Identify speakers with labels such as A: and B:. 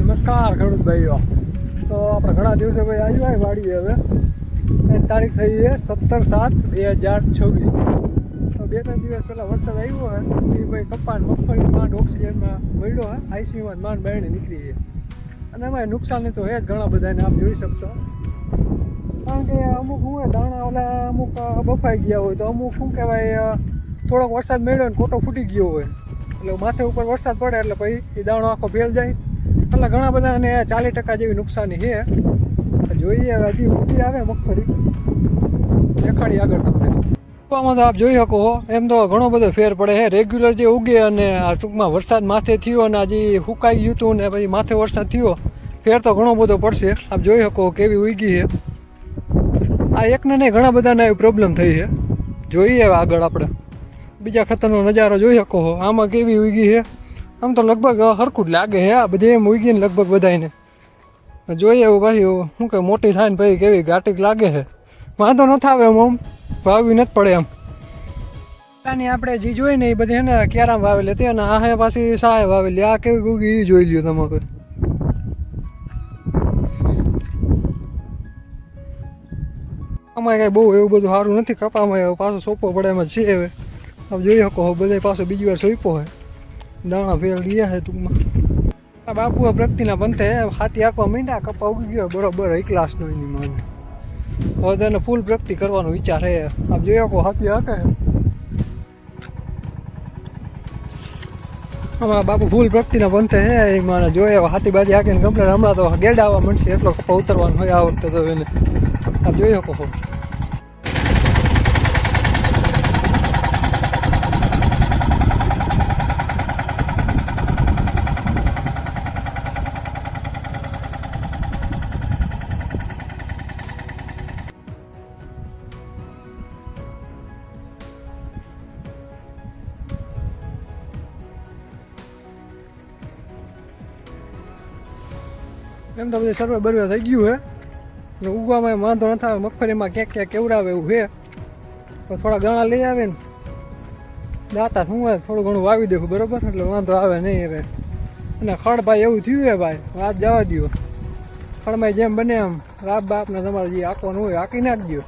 A: નમસ્કાર ખેડૂત ભાઈઓ. તો આપણે ઘણા દિવસે ભાઈ આવ્યા હોય વાડીએ. હવે તારીખ થઈ છે 17/7/2026. તો 2-3 દિવસ પહેલાં વરસાદ આવ્યો હોય એ ભાઈ કપાન મગફળી માંડ ઓક્સિજનમાં મળ્યો હોય, આઈસીયુમાં માંડ બાયણે નીકળી છે. અને એમાં નુકસાની તો હે જ ઘણા બધાને, આપ જોઈ શકશો. કારણ કે અમુક શું હોય દાણા ઓલા અમુક બફાઈ ગયા હોય, તો અમુક શું કહેવાય થોડોક વરસાદ મળ્યો ને કોટો ફૂટી ગયો હોય, એટલે માથે ઉપર વરસાદ પડે એટલે પછી એ દાણો આખો ફેલ જાય. એટલે ઘણા બધાને 40% જેવી નુકસાની છે. જોઈએ હવે હજી ઊંચી આવે મગફળી દેખાડી આગળ તમને. આમાં તો આપ જોઈ શકો એમ તો ઘણો બધો ફેર પડે છે. રેગ્યુલર જે ઉગે અને આ ટૂંકમાં વરસાદ માથે થયો અને હજી સુકાઈ ગયું હતું ને પછી માથે વરસાદ થયો, ફેર તો ઘણો બધો પડશે. આપ જોઈ શકો કેવી ઉગી છે. આ એકને નહીં ઘણા બધાને આવી પ્રોબ્લેમ થઈ છે. જોઈએ હવે આગળ આપણે બીજા ખતરનો નજારો જોઈ શકો છો. આમાં કેવી ઉગી છે. આમ તો લગભગ હરખું જ લાગે છે. આ બધી એમ ઉગી ને લગભગ બધાને જોઈએ એવું ભાઈ શું કે મોટી થાય ને ભાઈ કેવી ઘાટીક લાગે છે. વાંધો નથી આવે આમ વાવી નથી પડે એમ. આની આપણે જે જોઈ ને એ બધી છે ને ક્યારામ વાવેલી હતી અને આ પાછી સાહે વાવેલી. આ કેવી ઉગી એ જોઈ લ્યો તમારે. આમાં કાંઈ બહુ એવું બધું સારું નથી. કપામાં પાછો સોંપવો પડે એમ જ છે. હવે આમ જોઈ શકો બધા પાછો બીજી વાર સોંપ્યો હોય, દાણા ફેર ગયા છે ટૂંકમાં. આ બાપુ પ્રગતિના પંથે હાથી આપવા માંડ્યા, કપા ઉગી ગયો બરોબર એક ક્લાસનો એની માને. હવે તેને ફૂલ પ્રગતિ કરવાનો વિચાર છે. આપ જોઈ શકો હાથી હાકે આમાં બાપુ ફૂલ પ્રગતિના પંથે છે એ માને. જોઈએ હાથી બાજી હાકીને કમ્પ્લેટ હમણાં તો ગેડા આવવા મળશે એટલો કપા ઉતરવાનો હોય આ વખતે તો એને. આપ જોઈ શકો છો. એમ તો બધું સર્વે બરવે થઈ ગયું છે ને ઉગવામાં વાંધો ન આવે. મગફળીમાં ક્યાંક ક્યાંક કેવડાવે એવું છે. તો થોડા દાણા લઈ આવે ને દાતા શું હોય થોડું ઘણું વાવી દેવું બરાબર, એટલે વાંધો આવે નહીં હવે. અને ખડ ભાઈ એવું થયું છે ભાઈ, વાત જવા દો. ખડમાં જેમ બને એમ રાબ બાપને તમારે જે આંકવાનું હોય આંકી નાખજો.